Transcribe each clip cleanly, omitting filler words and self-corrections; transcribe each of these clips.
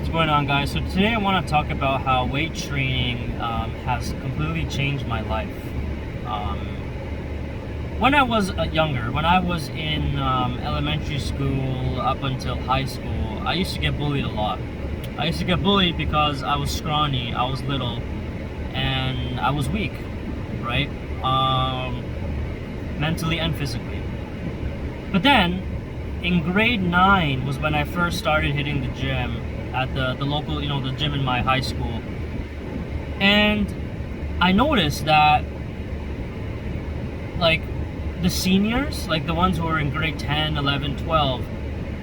What's going on, guys? So today I want to talk about how weight training has completely changed my life. Um, when I was younger, when I was in elementary school up until high school, I used to get bullied a lot. I used to get bullied because I was scrawny, I was little, and I was weak, right? Mentally and physically. But then, in grade 9 was when I first started hitting the gym at the local, the gym in my high school. And I noticed that, like, the seniors, like the ones who were in grade 10, 11, 12,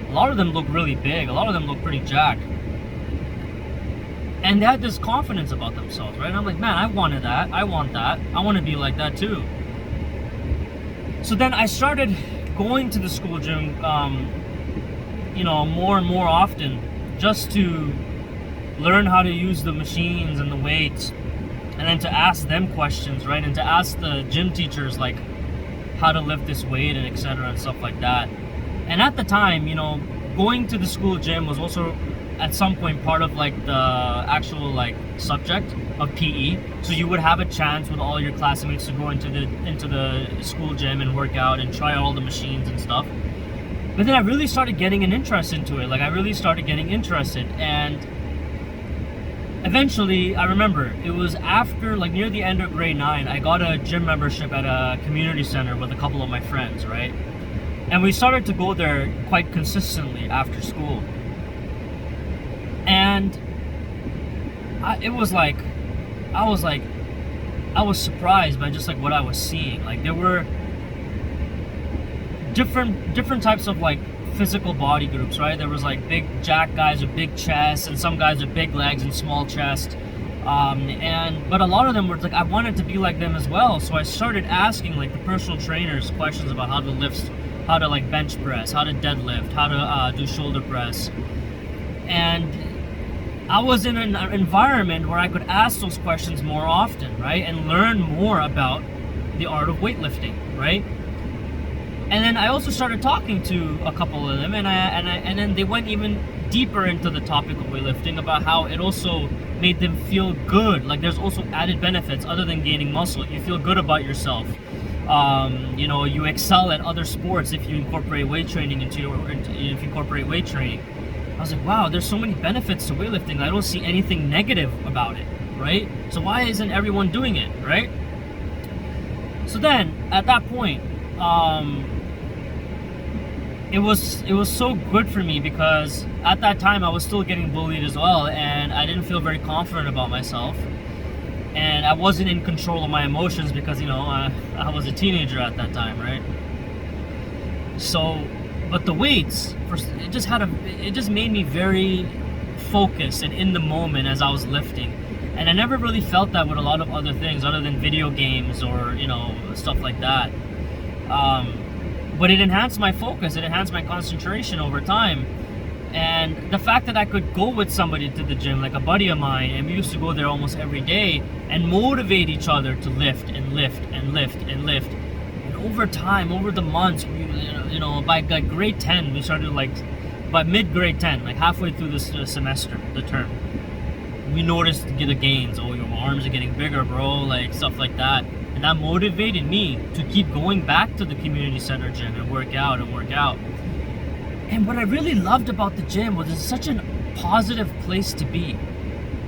a lot of them look really big. A lot of them look pretty jacked. And they had this confidence about themselves, right? And I'm like, man, I wanted that. I want that. I want to be like that too. So then I started going to the school gym, more and more often, just to learn how to use the machines and the weights, and then to ask them questions, right? And to ask the gym teachers, like, how to lift this weight and etc. and stuff like that. And at the time, going to the school gym was also at some point part of like the actual like subject of PE. So you would have a chance with all your classmates to go into the school gym and work out and try all the machines and stuff. But then I really started getting an interest into it. Like, I really started getting interested, and eventually, I remember it was after, like, near the end of grade 9, I got a gym membership at a community center with a couple of my friends, right? And we started to go there quite consistently after school. And I was surprised by just like what I was seeing. Like, there were different types of like physical body groups, right? There was like big jack guys with big chests, and some guys with big legs and small chest. But a lot of them were like, I wanted to be like them as well. So I started asking like the personal trainers questions about how to lift, how to like bench press, how to deadlift, how to do shoulder press. And I was in an environment where I could ask those questions more often, right? And learn more about the art of weightlifting, right? And then I also started talking to a couple of them, and then they went even deeper into the topic of weightlifting, about how it also made them feel good. Like, there's also added benefits other than gaining muscle. You feel good about yourself. You excel at other sports if you incorporate weight training if you incorporate weight training. I was like, wow, there's so many benefits to weightlifting. I don't see anything negative about it, right? So why isn't everyone doing it, right? So then, at that point, it was so good for me, because at that time I was still getting bullied as well, and I didn't feel very confident about myself, and I wasn't in control of my emotions because I was a teenager at that time, right? So, but the weights, it just made me very focused and in the moment as I was lifting, and I never really felt that with a lot of other things other than video games or stuff like that. But it enhanced my focus, it enhanced my concentration over time. And the fact that I could go with somebody to the gym, like a buddy of mine, and we used to go there almost every day and motivate each other to lift and lift and lift and lift. And over time, over the months, by like grade 10, we started by mid-grade 10, like halfway through the semester, the term, we noticed the gains. Oh, your arms are getting bigger, bro, like stuff like that. And that motivated me to keep going back to the community center gym and work out. And what I really loved about the gym was it's such a positive place to be.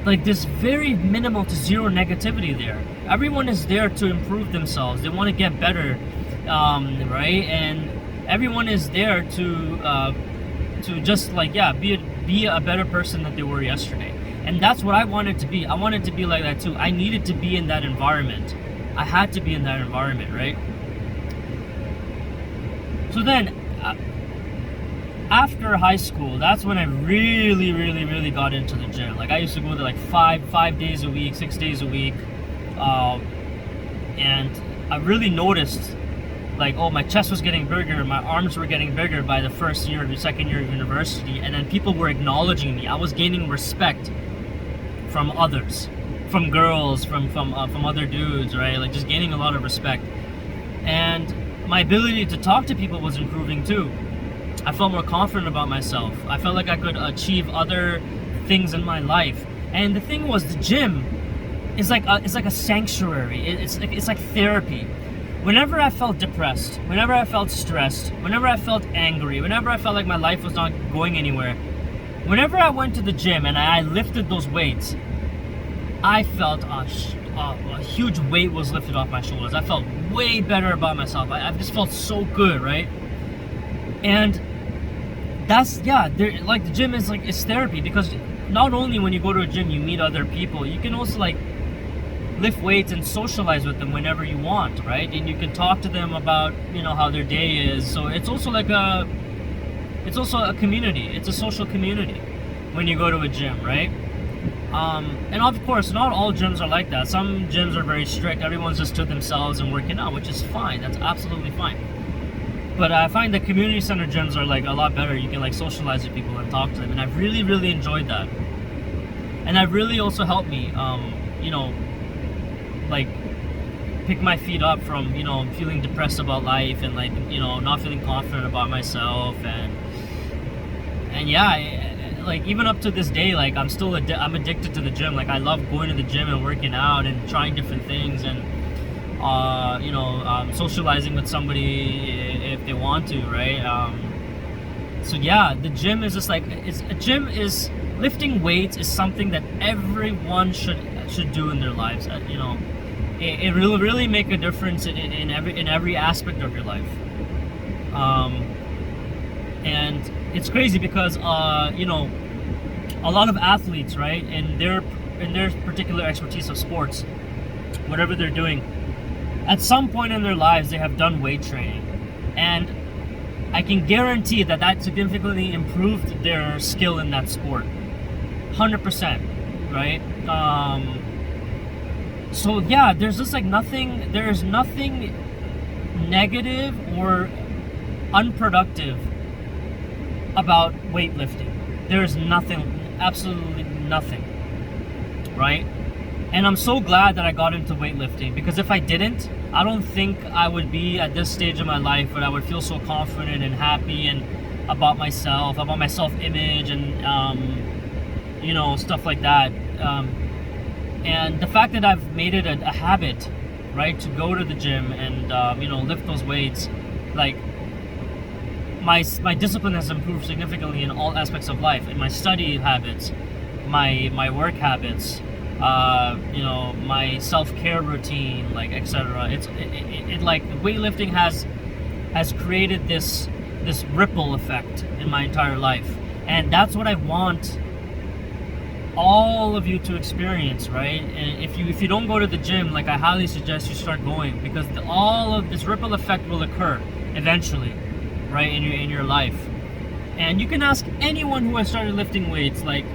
Like, there's very minimal to zero negativity there. Everyone is there to improve themselves. They want to get better, right? And everyone is there to just be a better person than they were yesterday. And that's what I wanted to be. I wanted to be like that too. I needed to be in that environment. I had to be in that environment, right? So then, after high school, that's when I really, really, really got into the gym. Like, I used to go there like 5 days a week, 6 days a week. And I really noticed, like, my chest was getting bigger, my arms were getting bigger by the first year, the second year of university. And then people were acknowledging me. I was gaining respect from others. From girls, from other dudes, right? Like, just gaining a lot of respect. And my ability to talk to people was improving too. I felt more confident about myself. I felt like I could achieve other things in my life. And the thing was, the gym is like a sanctuary. It's like therapy. Whenever I felt depressed, whenever I felt stressed, whenever I felt angry, whenever I felt like my life was not going anywhere, whenever I went to the gym and I lifted those weights, I felt a huge weight was lifted off my shoulders. I felt way better about myself. I just felt so good, right? And that's, yeah, like the gym is like, it's therapy, because not only when you go to a gym you meet other people, you can also like lift weights and socialize with them whenever you want, right? And you can talk to them about, you know, how their day is. So it's also like it's also a community. It's a social community when you go to a gym, right? And of course, not all gyms are like that. Some gyms are very strict. Everyone's just to themselves and working out, which is fine. That's absolutely fine. But I find the community center gyms are like a lot better. You can like socialize with people and talk to them, and I've really, really enjoyed that. And that really also helped me, you know, like pick my feet up from, you know, feeling depressed about life and like, you know, not feeling confident about myself. And yeah, like even up to this day, like I'm still I'm addicted to the gym. Like I love going to the gym and working out and trying different things, and you know, socializing with somebody if they want to, right? So yeah, the gym is just like, lifting weights is something that everyone should do in their lives. You know, it will really make a difference in every aspect of your life. And it's crazy because you know, a lot of athletes, right, in their particular expertise of sports, whatever they're doing, at some point in their lives they have done weight training, and I can guarantee that significantly improved their skill in that sport, 100%, right? So yeah, there's just like there's nothing negative or unproductive about weightlifting. There's nothing, absolutely nothing, right? And I'm so glad that I got into weightlifting, because if I didn't, I don't think I would be at this stage of my life where I would feel so confident and happy and about my self-image and you know, stuff like that. And the fact that I've made it a habit, right, to go to the gym and you know, lift those weights, like my discipline has improved significantly in all aspects of life, in my study habits, my work habits, you know, my self-care routine, like etc. It like weightlifting has created this ripple effect in my entire life, and that's what I want all of you to experience, right? And if you don't go to the gym, like I highly suggest you start going, because all of this ripple effect will occur eventually, right, in your life. And you can ask anyone who has started lifting weights, like,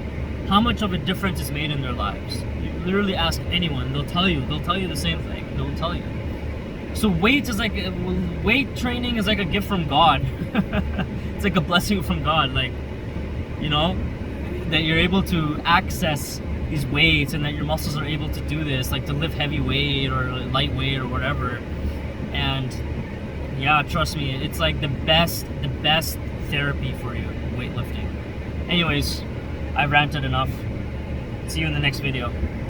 how much of a difference it's made in their lives. You literally ask anyone, they'll tell you the same thing. They'll tell you. So weight training is like a gift from God. It's like a blessing from God, like, you know, that you're able to access these weights and that your muscles are able to do this, like to lift heavy weight or light weight or whatever. And yeah, trust me, it's like the best therapy for you, weightlifting. Anyways, I ranted enough. See you in the next video.